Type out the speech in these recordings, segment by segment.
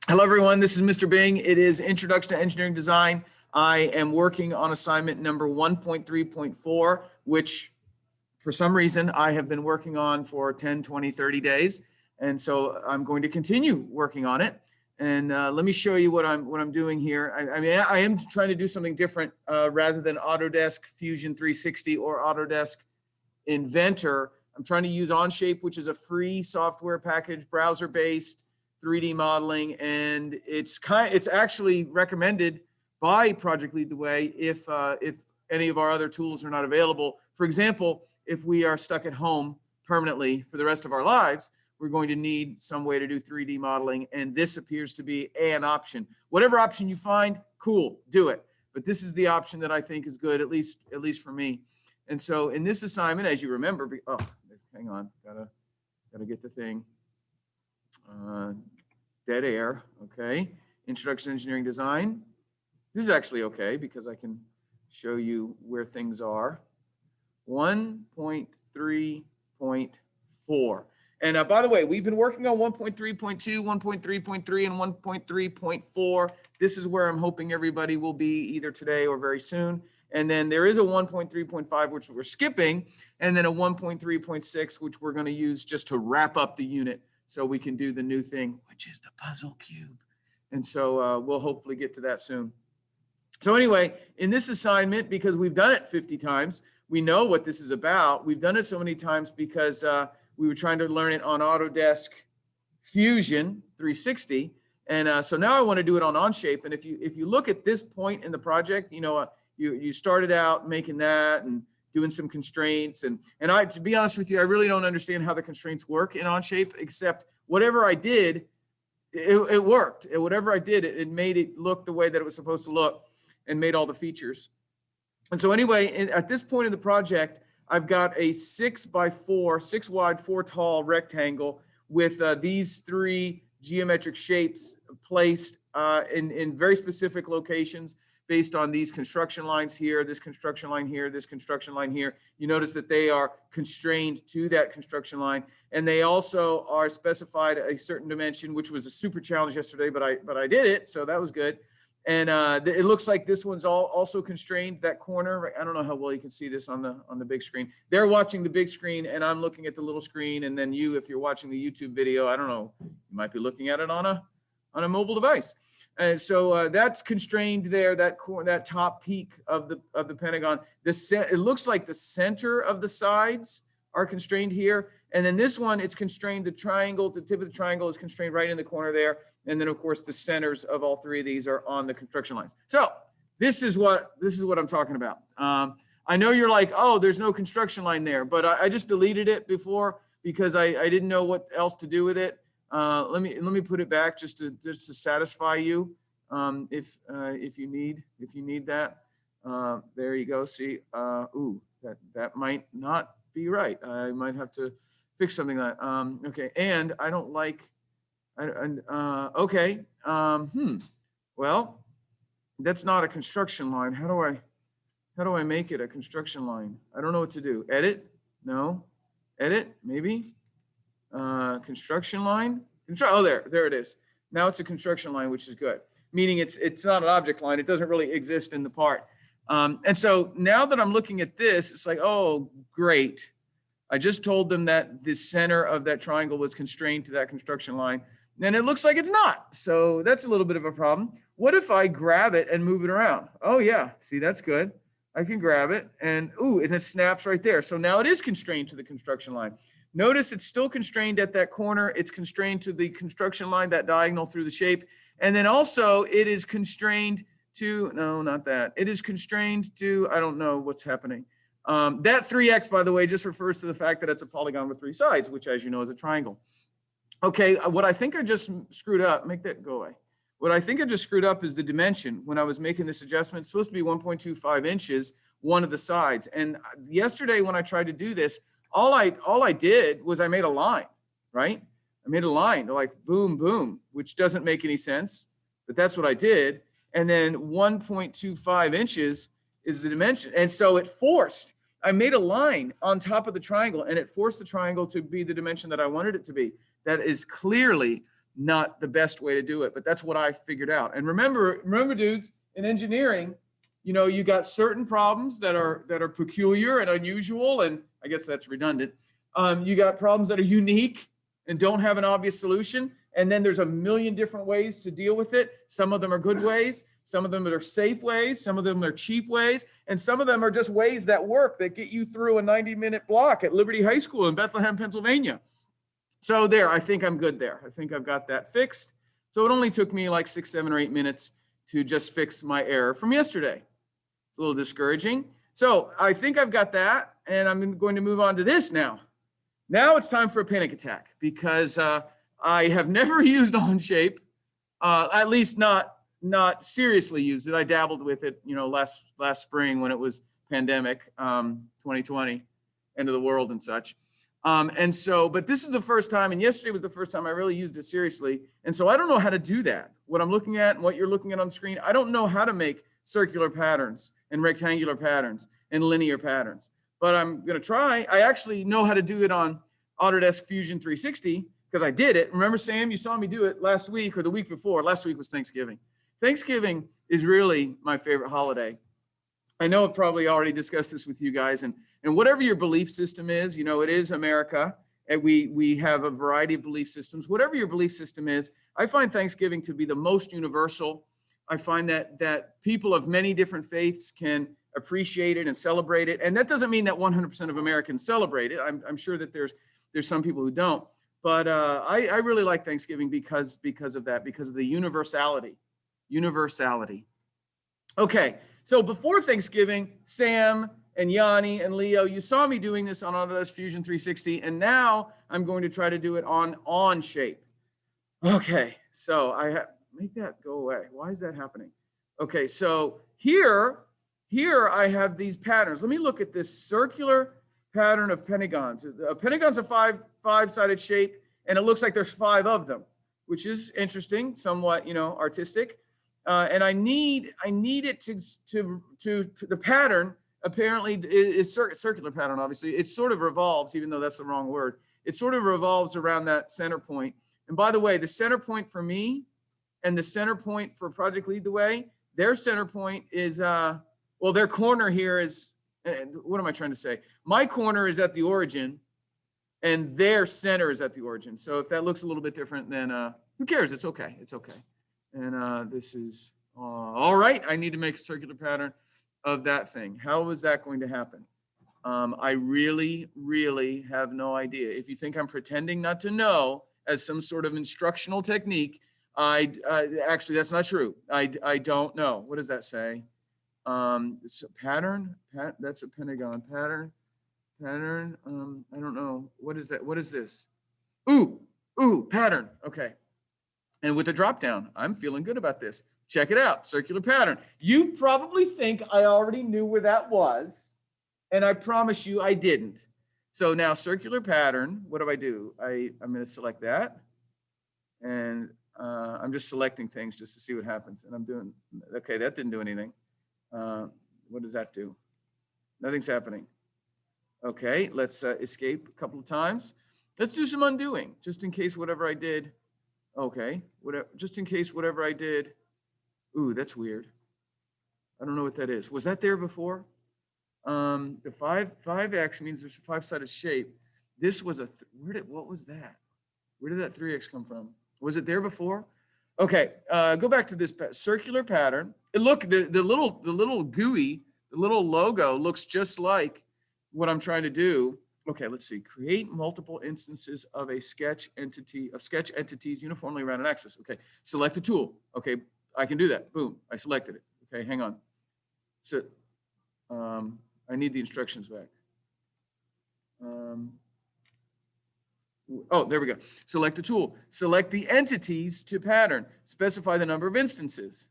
Hello, everyone. This is Mr. Bing. It is Introduction to Engineering Design. I am working on assignment number 1.3.4, which for some reason I have been working on for 10, 20, 30 days. And so I'm going to continue working on it. And let me show you what I'm doing here. I am trying to do something different rather than Autodesk Fusion 360 or Autodesk Inventor. I'm trying to use ONSHAPE, which is a free software package, browser-based 3D modeling, and it's actually recommended by Project Lead the Way if any of our other tools are not available. For example, if we are stuck at home permanently for the rest of our lives, we're going to need some way to do 3D modeling, and this appears to be an option. Whatever option you find, cool, do it. But this is the option that I think is good, at least for me. And so in this assignment, as you remember, hang on, gotta get the thing. Dead air, okay. Introduction to Engineering Design. This is actually okay because I can show you where things are. 1.3.4. And by the way, we've been working on 1.3.2, 1.3.3, and 1.3.4. This is where I'm hoping everybody will be either today or very soon. And then there is a 1.3.5, which we're skipping, and then a 1.3.6, which we're going to use just to wrap up the unit so we can do the new thing, which is the puzzle cube. And so we'll hopefully get to that soon. So anyway, in this assignment, because we've done it 50 times, we know what this is about. We've done it so many times because we were trying to learn it on Autodesk Fusion 360. And so now I want to do it on OnShape. And if you look at this point in the project, you started out making that and doing some constraints. And to be honest with you, I really don't understand how the constraints work in OnShape, except whatever I did, it worked. And whatever I did, it made it look the way that it was supposed to look and made all the features. And so anyway, at this point in the project, I've got a 6x4, 6 wide, 4 tall rectangle with these 3 geometric shapes placed in very specific locations based on these construction lines here, this construction line here, this construction line here. You notice that they are constrained to that construction line. And they also are specified a certain dimension, which was a super challenge yesterday, but I did it, so that was good. And it looks like this one's also constrained, that corner. I don't know how well you can see this on the big screen. They're watching the big screen and I'm looking at the little screen. And then you, if you're watching the YouTube video, I don't know, you might be looking at it on a mobile device. And so that's constrained there, that top peak of the Pentagon. It looks like the center of the sides are constrained here. And then this one, it's constrained, the tip of the triangle is constrained right in the corner there. And then of course the centers of all 3 of these are on the construction lines. So this is what I'm talking about. I know you're like, oh, there's no construction line there, but I just deleted it before because I didn't know what else to do with it. Let me put it back just to satisfy you. If you need that, there you go. See, that might not be right. I might have to fix something like that. Okay, and I don't like. Okay. Well, that's not a construction line. How do I make it a construction line? I don't know what to do. Edit? No. Edit? Maybe. Construction line. Oh, there it is. Now it's a construction line, which is good. Meaning it's not an object line. It doesn't really exist in the part. And so now that I'm looking at this, it's like, oh, great. I just told them that the center of that triangle was constrained to that construction line. And it looks like it's not. So that's a little bit of a problem. What if I grab it and move it around? Oh, yeah. See, that's good. I can grab it and it snaps right there. So now it is constrained to the construction line. Notice it's still constrained at that corner. It's constrained to the construction line, that diagonal through the shape. And then also it is constrained to, no, not that. It is constrained to, I don't know what's happening. That 3x, by the way, just refers to the fact that it's a polygon with 3 sides, which as you know is a triangle. Okay, what I think I just screwed up, make that go away. What I think I just screwed up is the dimension. When I was making this adjustment, it's supposed to be 1.25 inches, one of the sides. And yesterday when I tried to do this, all I did was I made a line, right? I made a line like boom, boom, which doesn't make any sense, but that's what I did. And then 1.25 inches is the dimension. And so I made a line on top of the triangle and it forced the triangle to be the dimension that I wanted it to be. That is clearly not the best way to do it, but that's what I figured out. And remember, dudes, in engineering, you know, you got certain problems that are peculiar and unusual, and I guess that's redundant. You got problems that are unique and don't have an obvious solution. And then there's a million different ways to deal with it. Some of them are good ways. Some of them are safe ways. Some of them are cheap ways. And some of them are just ways that work that get you through a 90-minute block at Liberty High School in Bethlehem, Pennsylvania. So there, I think I'm good there. I think I've got that fixed. So it only took me like 6, 7, or 8 minutes to just fix my error from yesterday. It's a little discouraging. So I think I've got that, and I'm going to move on to this now. Now it's time for a panic attack because I have never used ONSHAPE, at least not seriously used it. I dabbled with it, you know, last spring when it was pandemic, 2020, end of the world and such. And so, but this is the first time, and yesterday was the first time I really used it seriously. And so I don't know how to do that. What I'm looking at and what you're looking at on the screen, I don't know how to make circular patterns and rectangular patterns and linear patterns, but I'm going to try. I actually know how to do it on Autodesk Fusion 360 because I did it. Remember, Sam, you saw me do it last week or the week before. Last week was Thanksgiving. Thanksgiving is really my favorite holiday. I know I've probably already discussed this with you guys, and whatever your belief system is, you know, it is America, and we have a variety of belief systems. Whatever your belief system is, I find Thanksgiving to be the most universal. I find that people of many different faiths can appreciate it and celebrate it, and that doesn't mean that 100% of Americans celebrate it. I'm sure that there's some people who don't, but I really like Thanksgiving because of that, because of the universality. Okay, so before Thanksgiving, Sam and Yanni and Leo, you saw me doing this on Autodesk Fusion 360, and now I'm going to try to do it on ONSHAPE. Okay, so make that go away. Why is that happening? Okay, so here I have these patterns. Let me look at this circular pattern of pentagons. A pentagon's a five-sided shape, and it looks like there's 5 of them, which is interesting, somewhat, you know, artistic. And I need it to the pattern apparently is circular pattern. Obviously, it sort of revolves, even though that's the wrong word. It sort of revolves around that center point. And by the way, the center point for me and the center point for Project Lead the Way, their center point is well, their corner here is. What am I trying to say? My corner is at the origin, and their center is at the origin. So if that looks a little bit different, then who cares? It's okay. It's okay. And this is all right. I need to make a circular pattern of that thing. How is that going to happen? I really, really have no idea. If you think I'm pretending not to know as some sort of instructional technique, actually, that's not true. I don't know. What does that say? It's a pattern. That's a pentagon pattern. I don't know. What is that? What is this? Ooh, pattern. Okay. And with a drop down, I'm feeling good about this. Check it out, circular pattern. You probably think I already knew where that was, and I promise you I didn't. So now circular pattern, what do? I'm going to select that, and I'm just selecting things just to see what happens. And I'm doing, okay, that didn't do anything. What does that do? Nothing's happening. Okay, let's escape a couple of times. Let's do some undoing, just in case whatever I did. Okay, just in case whatever I did. Ooh, that's weird. I don't know what that is. Was that there before? The 5x means there's a 5-sided shape. This was what was that? Where did that 3x come from? Was it there before? Okay, go back to this circular pattern. Look, the little GUI, the little logo looks just like what I'm trying to do. Okay, let's see. Create multiple instances of a sketch entities uniformly around an axis. Okay, select a tool. Okay, I can do that. Boom, I selected it. Okay, hang on. So I need the instructions back. Oh, there we go. Select a tool. Select the entities to pattern. Specify the number of instances.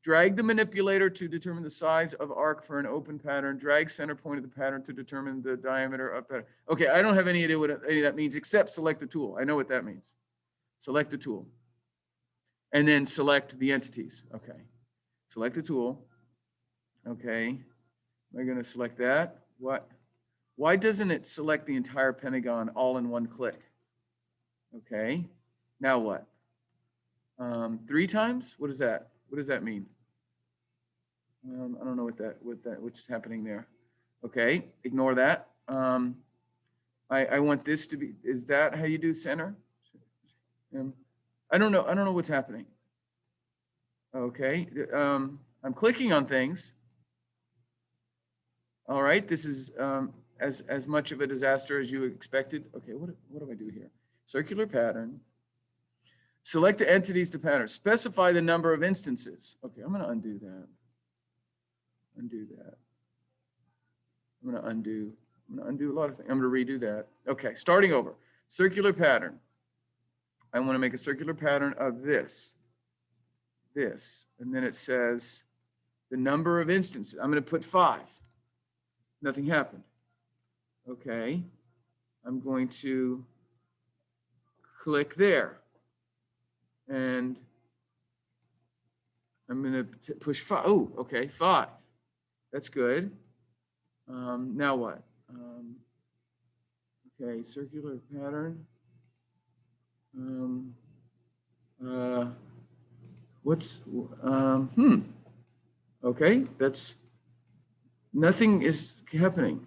Drag the manipulator to determine the size of arc for an open pattern. Drag center point of the pattern to determine the diameter of pattern. Okay, I don't have any idea what any of that means except select the tool. I know what that means. Select the tool. And then select the entities. Okay. Select the tool. Okay. Am I going to select that? What? Why doesn't it select the entire pentagon all in one click? Okay. Now what? 3 times? What is that? What does that mean? I don't know what's happening there. Okay, ignore that. I want this to be, is that how you do center? I don't know what's happening. Okay, I'm clicking on things. All right, this is as much of a disaster as you expected. Okay, what do I do here? Circular pattern. Select the entities to pattern. Specify the number of instances. Okay, I'm going to undo that. Undo that. I'm going to undo a lot of things. I'm going to redo that. Okay, starting over. Circular pattern. I want to make a circular pattern of this. And then it says the number of instances. I'm going to put 5. Nothing happened. Okay, I'm going to click there. And I'm going to push 5. Oh, okay, 5. That's good. Now what? Okay, circular pattern. Okay, that's, nothing is happening.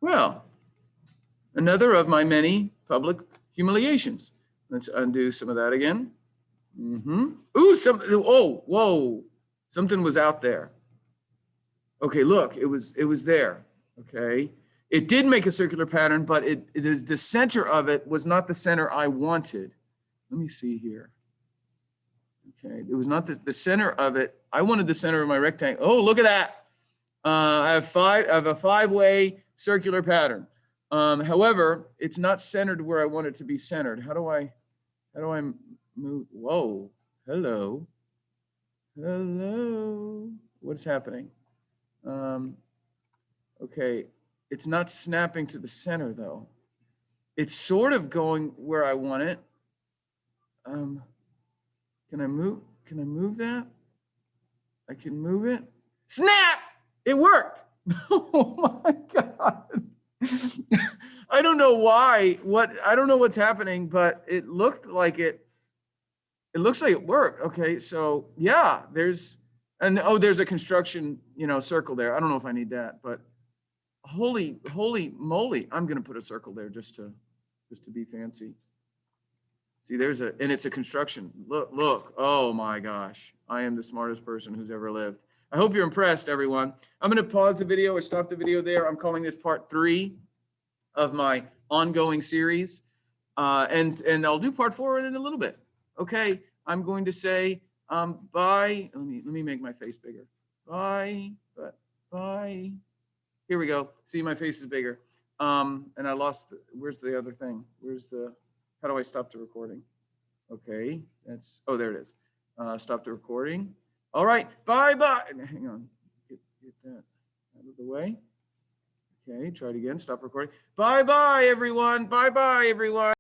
Well, another of my many public humiliations. Let's undo some of that again. Ooh, whoa, something was out there. Okay, look, it was there. Okay, it did make a circular pattern, but it is the center of it was not the center I wanted. Let me see here. Okay, it was not the center of it. I wanted the center of my rectangle. Oh, look at that. I have a 5-way circular pattern. However, it's not centered where I want it to be centered. How do I move? Whoa, hello. What's happening? Okay, it's not snapping to the center though. It's sort of going where I want it. Can I move that? I can move it. Snap! It worked. Oh my God. I don't know why, I don't know what's happening, but it looked like it looks like it worked. Okay, so yeah, there's a construction, circle there. I don't know if I need that, but holy moly, I'm gonna put a circle there just to be fancy. See, and it's a construction. Look, oh my gosh, I am the smartest person who's ever lived. I hope you're impressed, everyone. I'm gonna pause the video or stop the video there. I'm calling this part 3 of my ongoing series. And I'll do part 4 in a little bit. Okay, I'm going to say bye. Let me make my face bigger. Bye. Here we go. See, my face is bigger. And I lost. Where's the other thing? How do I stop the recording? Okay, there it is. Stop the recording. All right, bye. Hang on. Get that out of the way. Okay, try it again. Stop recording. Bye, everyone. Bye, everyone.